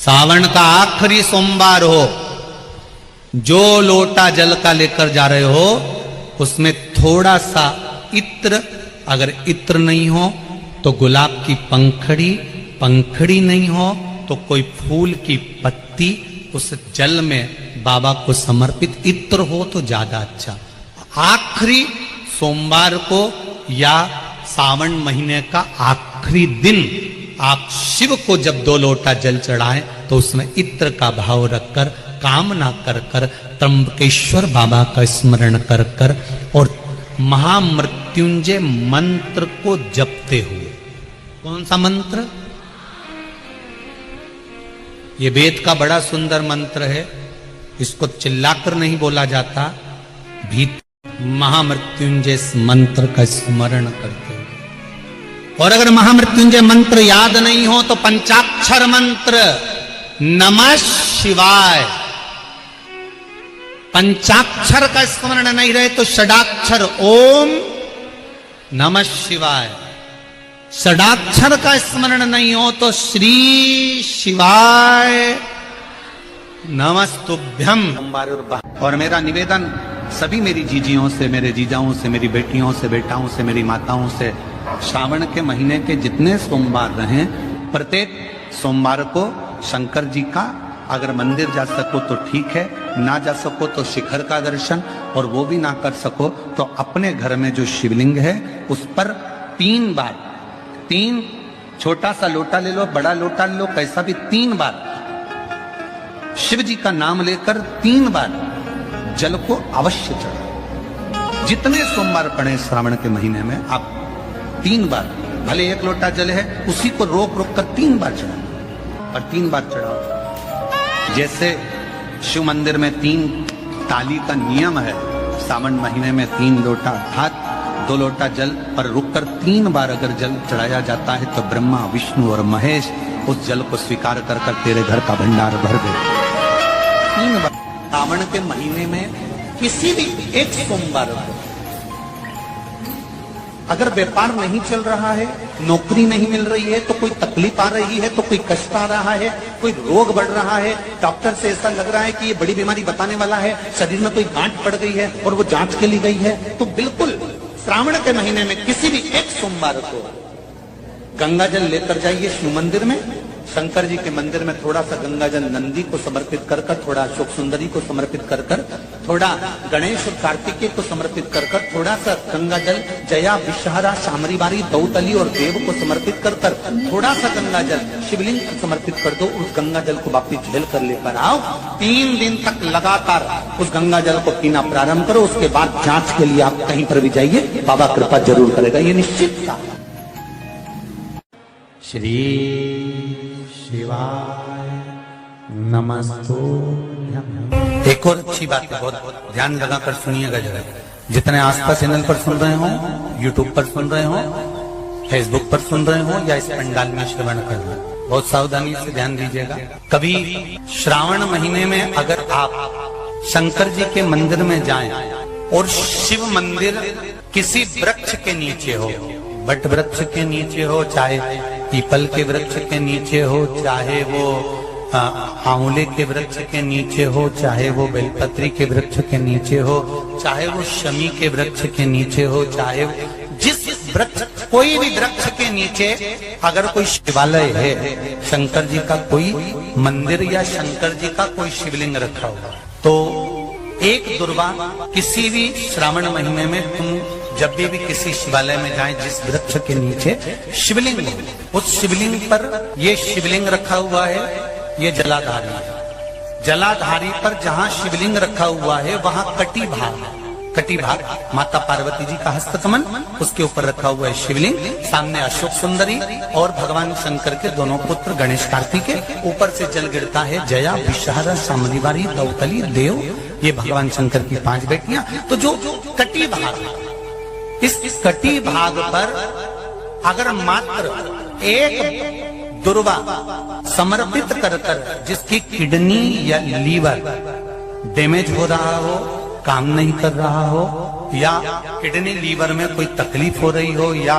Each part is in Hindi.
सावन का आखिरी सोमवार हो, जो लोटा जल का लेकर जा रहे हो उसमें थोड़ा सा इत्र, अगर इत्र नहीं हो तो गुलाब की पंखड़ी, पंखड़ी नहीं हो तो कोई फूल की पत्ती उस जल में बाबा को समर्पित, इत्र हो तो ज्यादा अच्छा। आखिरी सोमवार को या सावन महीने का आखिरी दिन आप शिव को जब 2 लोटा जल चढ़ाएं तो उसमें इत्र का भाव रखकर, कामना कर कर, त्र्यंबकेश्वर बाबा का स्मरण कर कर और महामृत्युंजय मंत्र को जपते हुए। कौन सा मंत्र? ये वेद का बड़ा सुंदर मंत्र है, इसको चिल्लाकर नहीं बोला जाता, भीतर महामृत्युंजय मंत्र का स्मरण करते हुए। और अगर महामृत्युंजय मंत्र याद नहीं हो तो पंचाक्षर मंत्र नमः शिवाय, पंचाक्षर का स्मरण नहीं रहे तो षडाक्षर ओम नमः शिवाय, षडाक्षर का स्मरण नहीं हो तो श्री शिवाय नमस्तुभ्यम। और मेरा निवेदन सभी मेरी जीजियों से, मेरे जीजाओं से, मेरी बेटियों से, बेटाओं से, मेरी माताओं से, श्रावण के महीने के जितने सोमवार रहें, प्रत्येक सोमवार को शंकर जी का अगर मंदिर जा सको तो ठीक है, ना जा सको तो शिखर का दर्शन, और वो भी ना कर सको तो अपने घर में जो शिवलिंग है उस पर 3 बार, 3 छोटा सा लोटा ले लो, बड़ा लोटा ले लो, कैसा भी 3 बार शिव जी का नाम लेकर 3 बार जल को अवश्य चढ़ाओ। जितने सोमवार पड़े श्रावण के महीने में आप 3 बार, भले 1 लोटा जल है उसी को रोक रोक कर 3 बार चढ़ाओ, और 3 बार चढ़ाओ। जैसे शिव मंदिर में 3 ताली का नियम है, सावन महीने में 3 लोटा हाथ, 2 लोटा जल पर रुककर 3 बार अगर जल चढ़ाया जाता है तो ब्रह्मा, विष्णु और महेश उस जल को स्वीकार कर कर तेरे घर का भंडार भर दे। 3 बार सावन के महीने में किसी भी एक सोमवार को अगर व्यापार नहीं चल रहा है, नौकरी नहीं मिल रही है, तो कोई तकलीफ आ रही है, तो कोई कष्ट आ रहा है, कोई रोग बढ़ रहा है, डॉक्टर से ऐसा लग रहा है कि ये बड़ी बीमारी बताने वाला है, शरीर में कोई गांठ पड़ गई है और वो जांच के लिए गई है, तो बिल्कुल श्रावण के महीने में किसी भी एक सोमवार को गंगा जल लेकर जाइए शिव मंदिर में। शंकर जी के मंदिर में थोड़ा सा गंगा जल नंदी को समर्पित कर कर, थोड़ा अशोक सुंदरी को समर्पित कर कर, थोड़ा गणेश और कार्तिकेय को समर्पित कर कर, थोड़ा सा गंगा जल जया, विषहरा, शामरीबारी, दौतली और देव को समर्पित कर कर, थोड़ा सा गंगा जल शिवलिंग को समर्पित कर दो। उस गंगा जल को वापिस झेल कर लेकर आओ। 3 दिन तक लगातार उस गंगा जल को पीना प्रारंभ करो। उसके बाद जांच के लिए आप कहीं पर भी जाइए, बाबा कृपा जरूर करेगा, ये निश्चित था। श्री शिवाय नमस्तुभ्यं। एक और अच्छी बात है, बहुत ध्यान लगाकर सुनिएगा जरा। जितने आस्था चैनल पर सुन रहे हो, यूट्यूब पर सुन रहे हो, फेसबुक पर सुन रहे हो या इस पंडाल में श्रवण कर रहे हो, बहुत सावधानी से ध्यान दीजिएगा। कभी श्रावण महीने में अगर आप शंकर जी के मंदिर में जाएं और शिव मंदिर किसी वृक्ष के नीचे हो, बट वृक्ष के नीचे हो, चाहे पीपल के वृक्ष के नीचे हो, चाहे वो आंवले के वृक्ष के नीचे हो, चाहे वो बेलपत्री के वृक्ष के नीचे हो, चाहे वो शमी के वृक्ष के नीचे हो, चाहे जिस वृक्ष, कोई भी वृक्ष के नीचे अगर कोई शिवालय है, शंकर जी का कोई मंदिर या शंकर जी का कोई शिवलिंग रखा होगा, तो एक दुर्वा किसी भी श्रावण महीने में तुम जब भी किसी शिवालय में जाएं, जिस वृक्ष के नीचे शिवलिंग हो, उस शिवलिंग पर ये शिवलिंग रखा हुआ है, ये जलाधारी है। जलाधारी पर जहां शिवलिंग रखा हुआ है वहां कटी भाग, कटी भाग माता पार्वती जी का हस्तकमल, उसके ऊपर रखा हुआ है शिवलिंग, सामने अशोक सुंदरी और भगवान शंकर के दोनों पुत्र गणेश कार्तिकेय, ऊपर से जल गिरता है जया, विषहरा, शामलीवारी, दौतली, देव, ये भगवान शंकर की 5 बेटियां। तो जो कटी भाग, इस कटी भाग पर अगर मात्र एक दुर्वा समर्पित कर कर, जिसकी किडनी या लीवर डैमेज हो रहा हो, काम नहीं कर रहा हो, या किडनी लीवर में कोई तकलीफ हो रही हो, या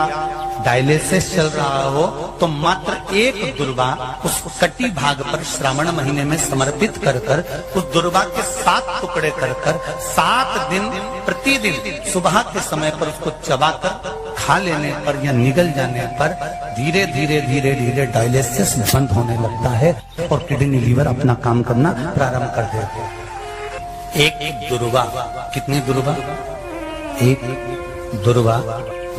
डायलिसिस चल रहा हो तो मात्र एक दुर्वा उस कटी भाग पर श्रावण महीने में समर्पित कर कर उस दुर्वा के 7 टुकड़े कर कर 7 दिन प्रतिदिन सुबह के समय पर उसको चबाकर खा लेने पर या निगल जाने पर धीरे धीरे धीरे धीरे डायलिसिस बंद होने लगता है और किडनी लीवर अपना काम करना प्रारंभ कर देते हैं। एक दुर्वा, कितनी दुर्वा? एक दुर्वा,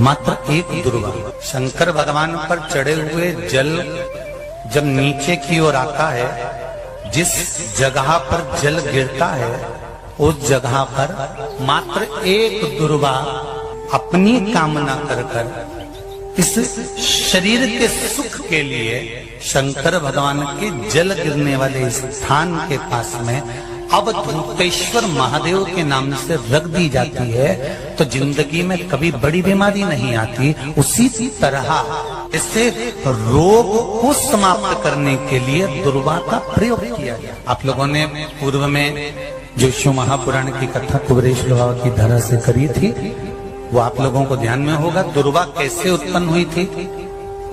मात्र एक दुर्वा। शंकर भगवान पर चढ़े हुए जल जब नीचे की ओर आता है, जिस जगह पर जल गिरता है उस जगह पर मात्र एक दुर्वा अपनी कामना कर कर इस शरीर के सुख के लिए शंकर भगवान के जल गिरने वाले स्थान के पास में अवधूतेश्वर महादेव के नाम से रख दी जाती है तो जिंदगी में कभी बड़ी बीमारी नहीं आती। उसी तरह इससे रोग को समाप्त करने के लिए दुर्वा का प्रयोग किया गया। आप लोगों ने पूर्व में जो शिव महापुराण की कथा कुबेरेश बाबा की धरा से करी थी वो आप लोगों को ध्यान में होगा। दुर्वा कैसे उत्पन्न हुई थी,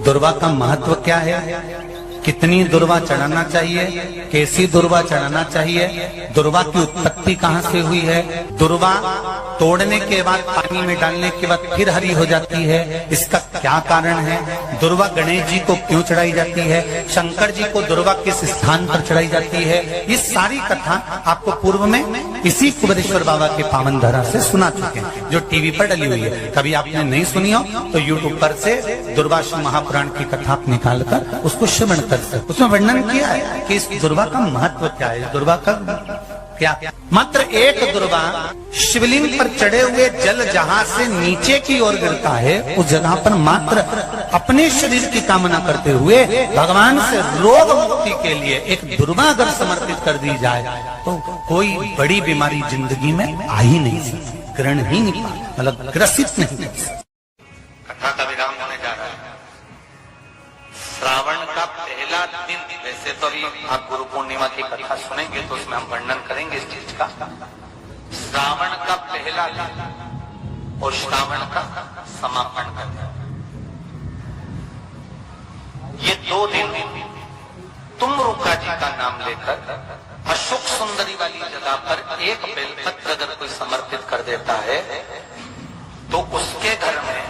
दुर्वा का महत्व क्या है, कितनी दुर्वा चढ़ाना चाहिए, कैसी दुर्वा चढ़ाना चाहिए, दुर्वा की उत्पत्ति कहाँ से हुई है, दुर्वा तोड़ने के बाद पानी में डालने के बाद फिर हरी हो जाती है, इसका क्या कारण है, दुर्वा गणेश जी को क्यों चढ़ाई जाती है, शंकर जी को दुर्वा किस स्थान पर चढ़ाई जाती है, ये सारी कथा आपको पूर्व में इसी कुबेरेश्वर बाबा के पावन धरा से सुना चुके हैं जो टीवी पर डली हुई है। कभी आपने नहीं सुनी हो तो यूट्यूब पर से दुर्वा शिव महापुराण की कथा आप निकाल कर उसको श्रवण कर सकते। उसमें वर्णन किया है कि इस दुर्वा का महत्व क्या है, दुर्वा का क्या। मात्र एक दुर्वा शिवलिंग पर चढ़े हुए जल जहां से नीचे की ओर गिरता है उस जगह पर मात्र अपने शरीर की कामना करते हुए भगवान से रोग मुक्ति के लिए एक दुर्वा अगर समर्पित कर दी जाए तो कोई बड़ी बीमारी जिंदगी में आ ही नहीं सकती, ग्रहण ही नहीं पाती, मतलब ग्रसित नहीं कर सकती। कथा का विराम होने जा रहा है। श्रावण का पहला दिन, वैसे तो अभी आप गुरु पूर्णिमा की कथा सुनेंगे तो उसमें हम वर्णन करेंगे इस चीज का। श्रावण का पहला दिन और श्रावण का समापन का दिन, ये 2 दिन तुम रुका जी का नाम लेकर अशोक सुंदरी वाली जगह पर एक बेलपत्र अगर कोई समर्पित कर देता है तो उसके घर में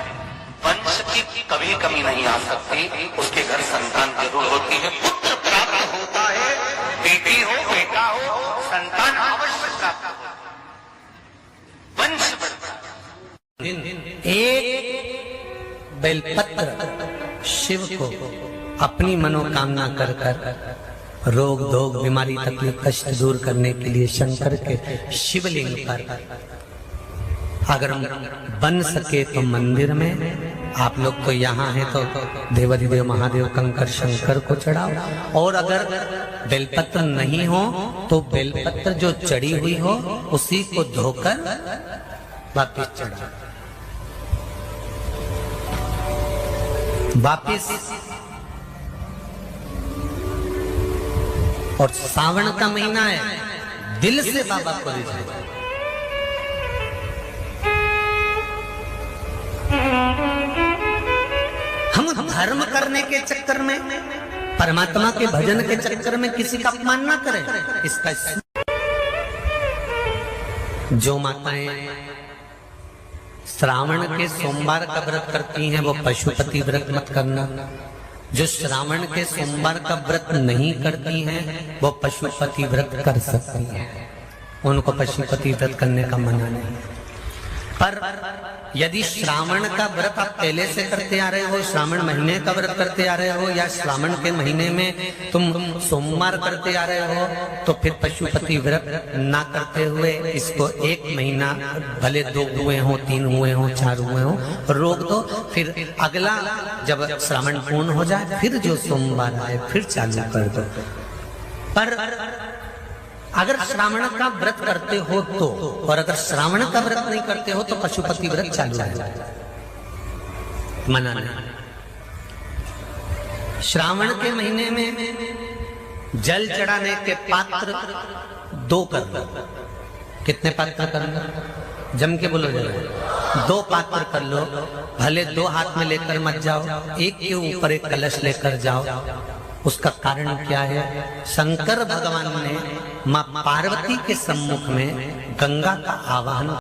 वंश की कभी कमी नहीं आ सकती, उसके घर संतान जरूर होती है, पुत्र प्राप्त होता है, बेटी हो बेटा हो संतान अवश्य प्राप्त होता है, वंश बढ़ता है। एक बेलपत्र शिव को अपनी मनोकामना कर कर रोग धोग बीमारी तकलीफ कष्ट दूर करने के लिए शंकर के शिवलिंग पर अगर बन सके तो मंदिर में, आप लोग तो यहाँ हैं तो देवाधिदेव महादेव कंकर शंकर को चढ़ाओ, और अगर बेलपत्र नहीं हो तो बेलपत्र जो चढ़ी हुई हो उसी को धोकर वापिस चढ़ाओ। वापिस और सावन का महीना है, दिल से बाबा को रिझाओ। हम धर्म करने के चक्कर में, परमात्मा के भजन के चक्कर में किसी का अपमान ना करें। इसका जो माताएं श्रावण के सोमवार का व्रत करती हैं वो पशुपति व्रत मत करना। जो श्रावण के सोमवार का व्रत नहीं करती हैं वो पशुपति व्रत कर सकती हैं, उनको पशुपति व्रत करने का मना नहीं। पर यदि श्रावण का व्रत आप पहले से करते आ रहे हो, श्रावण महीने का व्रत करते आ रहे हो, या श्रावण के महीने में तुम सोमवार करते आ रहे हो, तो फिर पशुपति व्रत ना करते हुए इसको 1 महीना, भले 2 हुए हो 3 हुए हो 4 हुए हो, रोक दो। फिर अगला जब श्रावण पूर्ण हो जाए फिर जो सोमवार आए फिर चालू कर दो। पर अगर श्रावण का व्रत करते हो तो, और अगर श्रावण का व्रत नहीं करते हो तो पशुपति व्रत चालू है, मना नहीं। श्रावण के महीने में जल चढ़ाने के पात्र 2 कर, कितने पात्र करना, जम के बोलो जरा। दो पात्र कर लो, भले दो हाथ में लेकर मत जाओ, एक के ऊपर एक कलश लेकर जाओ। उसका कारण क्या है? शंकर भगवान ने मां पार्वती के सम्मुख में गंगा का आवाहन